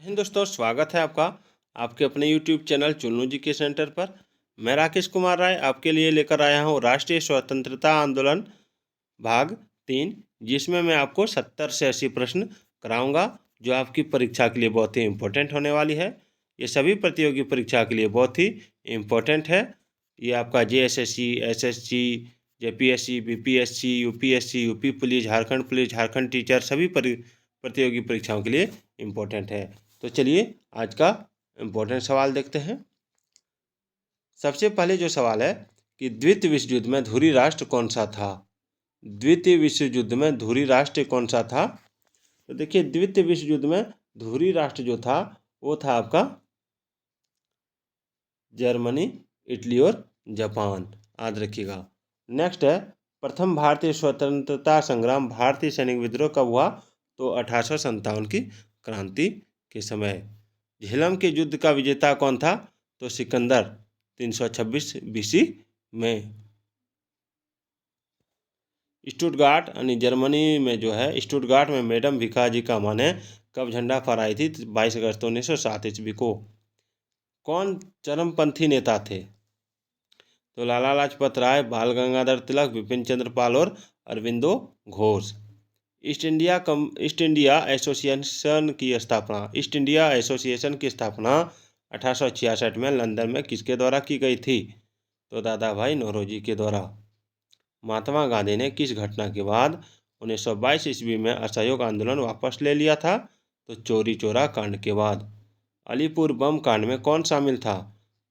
हिंद दोस्तों, स्वागत है आपका आपके अपने YouTube चैनल चुन्नू जी के सेंटर पर। मैं राकेश कुमार राय आपके लिए लेकर आया हूँ राष्ट्रीय स्वतंत्रता आंदोलन भाग 3, जिसमें मैं आपको 70 से 80 प्रश्न कराऊंगा, जो आपकी परीक्षा के लिए बहुत ही इम्पोर्टेंट होने वाली है। ये सभी प्रतियोगी परीक्षा के लिए बहुत ही इम्पोर्टेंट है। ये आपका JSSC, SSC, JPSC, BPSC, UPSC, UP police, Jharkhand teacher सभी प्रतियोगी परीक्षाओं के लिए इम्पोर्टेंट है। तो चलिए आज का इम्पोर्टेंट सवाल देखते हैं। सबसे पहले जो सवाल है कि द्वितीय विश्व युद्ध में धुरी राष्ट्र कौन सा था। द्वितीय विश्व युद्ध में धुरी राष्ट्र कौन सा था? तो देखिए, द्वितीय विश्व युद्ध में धुरी राष्ट्र जो था वो था आपका जर्मनी, इटली और जापान। याद रखिएगा। नेक्स्ट है, प्रथम भारतीय स्वतंत्रता संग्राम भारतीय सैनिक विद्रोह कब हुआ? तो 1857 की क्रांति के समय। झेलम के युद्ध का विजेता कौन था? तो सिकंदर, 326 BC में। स्टुटगार्ट यानी जर्मनी में जो है, स्टुटगार्ट में मैडम भिखाजी का माने कब झंडा फहराई थी? 22 अगस्त 1907 ईस्वी को। कौन चरमपंथी नेता थे? तो लाला लाजपत राय, बाल गंगाधर तिलक, विपिन चंद्र पाल और Aurobindo Ghosh. East India association की स्थापना 1866 में लंदन में किसके द्वारा की गई थी? तो दादा भाई नौरोजी के द्वारा। महात्मा गांधी ने किस घटना के बाद 1922 ईस्वी में असहयोग आंदोलन वापस ले लिया था? तो चोरी चोरा कांड के बाद। अलीपुर बम कांड में कौन शामिल था?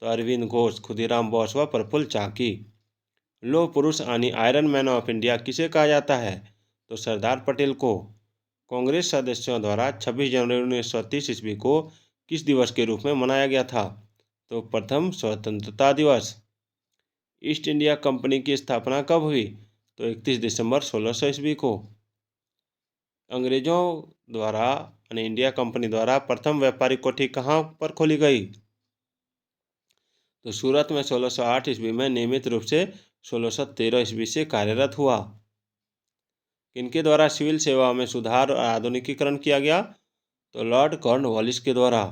तो अरविंद घोष, खुदीराम बोस व प्रफुल्ल चाकी। लौह पुरुष यानी आयरन मैन ऑफ इंडिया किसे कहा जाता है? तो सरदार पटेल को। कांग्रेस सदस्यों द्वारा 26 जनवरी 1930 ईस्वी को किस दिवस के रूप में मनाया गया था? तो प्रथम स्वतंत्रता दिवस। ईस्ट इंडिया कंपनी की स्थापना कब हुई? तो 31 दिसंबर 1600 ईस्वी को। अंग्रेजों द्वारा यानी इंडिया कंपनी द्वारा प्रथम व्यापारिक कोठी कहाँ पर खोली गई? तो सूरत में 1608 ईस्वी में, नियमित रूप से 1613 ईस्वी से कार्यरत हुआ। किनके द्वारा सिविल सेवा में सुधार और आधुनिकीकरण किया गया? तो लॉर्ड कॉर्नवालिस के द्वारा।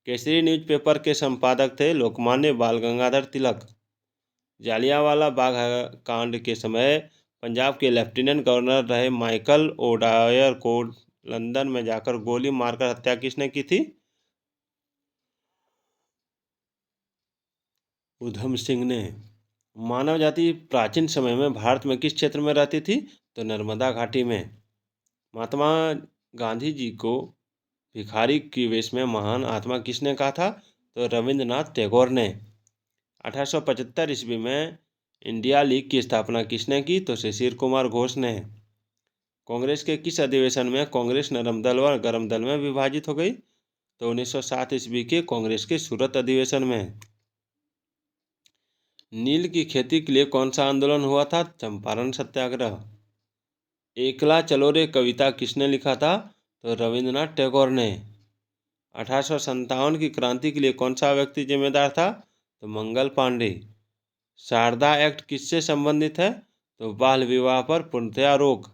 केसरी न्यूज़पेपर के संपादक थे लोकमान्य बाल गंगाधर तिलक। जालियांवाला बाग कांड के समय पंजाब के लेफ्टिनेंट गवर्नर रहे माइकल ओडायर को लंदन में जाकर गोली मारकर हत्या किसने की थी? उधम सिंह ने। मानव जाति प्राचीन समय में भारत में किस क्षेत्र में रहती थी? तो नर्मदा घाटी में। महात्मा गांधी जी को भिखारी की वेश में महान आत्मा किसने कहा था? तो रविंद्रनाथ टैगोर ने। 1875 ईस्वी में इंडिया लीग की स्थापना किसने की? तो शिशिर कुमार घोष ने। कांग्रेस के किस अधिवेशन में कांग्रेस नरम दल व गरम दल में विभाजित हो गई? तो 1907 ईस्वी के कांग्रेस के सूरत अधिवेशन में। नील की खेती के लिए कौन सा आंदोलन हुआ था? चंपारण सत्याग्रह। एकला चलो रे कविता किसने लिखा था? तो रविंद्रनाथ टैगोर ने। 1857 की क्रांति के लिए कौन सा व्यक्ति जिम्मेदार था? तो मंगल पांडे। शारदा एक्ट किससे संबंधित है? तो बाल विवाह पर पूर्णतया रोक।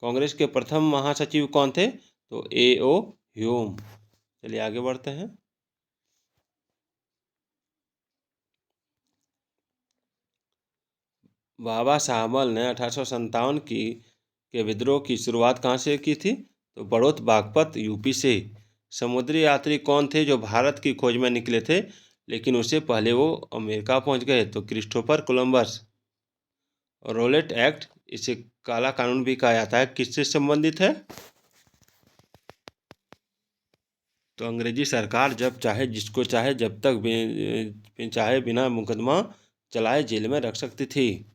कांग्रेस के प्रथम महासचिव कौन थे? तो A.O. ह्यूम। चलिए आगे बढ़ते हैं। बाबा साहब ने 1857 के विद्रोह की शुरुआत कहाँ से की थी? तो बड़ौत बागपत यूपी से। समुद्री यात्री कौन थे जो भारत की खोज में निकले थे, लेकिन उससे पहले वो अमेरिका पहुंच गए? तो क्रिस्टोफर कोलंबस। रोलेट एक्ट, इसे काला कानून भी कहा जाता है, किससे संबंधित है? तो अंग्रेजी सरकार जब चाहे जिसको चाहे जब तक चाहे बिना मुकदमा चलाए जेल में रख सकती थी।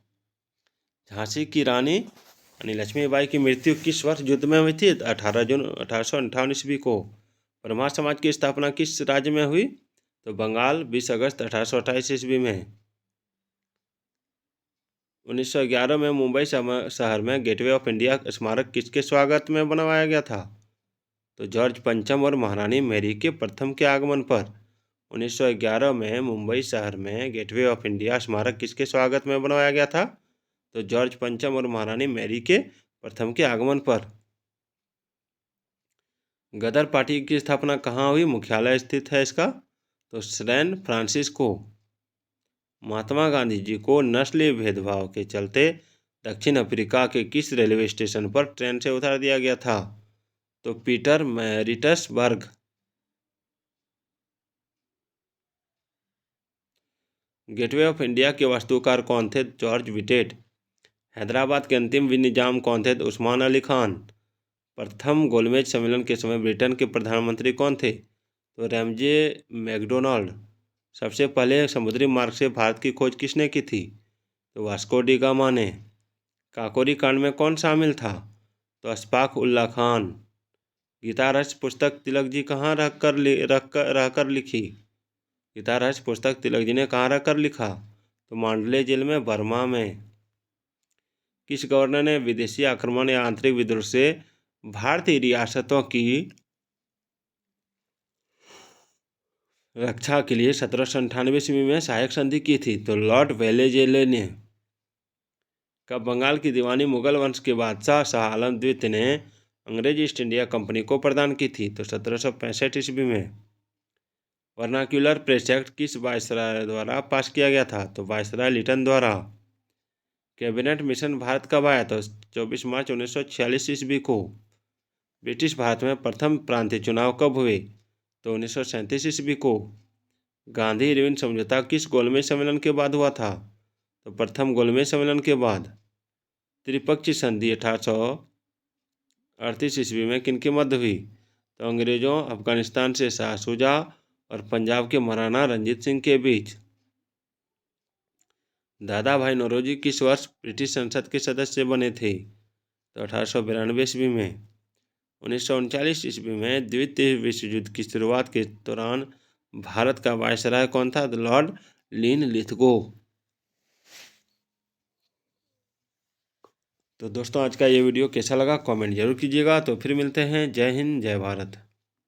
झांसी की रानी यानी लक्ष्मीबाई की मृत्यु किस वर्ष युद्ध में हुई थी? 18 जून 1858 ईस्वी को। परमार समाज की स्थापना किस राज्य में हुई? तो बंगाल, 20 अगस्त 1828 ईस्वी में। 1911 में मुंबई शहर में गेटवे ऑफ इंडिया स्मारक किसके स्वागत में बनवाया गया था? तो जॉर्ज पंचम और महारानी मैरी के प्रथम के आगमन पर। 1911 में मुंबई शहर में गेटवे ऑफ इंडिया स्मारक किसके स्वागत में बनवाया गया था? तो जॉर्ज पंचम और महारानी मैरी के प्रथम के आगमन पर। गदर पार्टी की स्थापना कहाँ हुई, मुख्यालय स्थित है इसका तो सैन फ्रांसिस्को। महात्मा गांधी जी को नस्लीय भेदभाव के चलते दक्षिण अफ्रीका के किस रेलवे स्टेशन पर ट्रेन से उतार दिया गया था तो Peter Maritzburg. Gateway of India के वास्तुकार कौन थे, जॉर्ज विटेट। हैदराबाद के अंतिम निजाम कौन थे, उस्मान अली खान। प्रथम गोलमेज सम्मेलन के समय ब्रिटेन के प्रधानमंत्री कौन थे तो रैमजे मैकडोनाल्ड। सबसे पहले समुद्री मार्ग से भारत की खोज किसने की थी तो वास्को डी गामा ने। काकोरी कांड में कौन शामिल था तो अशफाक उल्ला खान। गीता रहस्य पुस्तक तिलक जी कहाँ रहकर लिखी। गीता रहस्य पुस्तक तिलक जी ने कहाँ रहकर लिखा तो मांडले जेल में, बर्मा में। किस गवर्नर ने विदेशी आक्रमण या आंतरिक विद्रोह से भारतीय रियासतों की रक्षा के लिए 1798 ईस्वी में सहायक संधि की थी तो लॉर्ड वेलेजेले ने। कब बंगाल की दीवानी मुगल वंश के बादशाह शाह आलम द्वितीय ने अंग्रेज ईस्ट इंडिया कंपनी को प्रदान की थी तो 1765 ईस्वी में। वर्नाक्यूलर प्रेस एक्ट किस वायसराय द्वारा पास किया गया था तो वायसराय लिटन द्वारा। कैबिनेट मिशन भारत कब आया तो 24 मार्च 1946 ईस्वी को। ब्रिटिश भारत में प्रथम प्रांतीय चुनाव कब हुए तो 1937 ईस्वी को। गांधी इरविन समझौता किस गोलमेज सम्मेलन के बाद हुआ था तो प्रथम गोलमेज सम्मेलन के बाद। त्रिपक्षीय संधि 1838 ईस्वी में किनके मध्य हुई तो अंग्रेजों, अफगानिस्तान से शाह शुजा और पंजाब के महाराणा रंजीत सिंह के बीच। दादा भाई नौरोजी किस वर्ष ब्रिटिश संसद के सदस्य बने थे तो 1892 ईस्वी में। 1939 ईस्वी में द्वितीय विश्व युद्ध की शुरुआत के दौरान भारत का वायसराय कौन था तो लॉर्ड लिनलिथगो। तो दोस्तों आज का ये वीडियो कैसा लगा कमेंट जरूर कीजिएगा। तो फिर मिलते हैं। जय हिंद, जय भारत।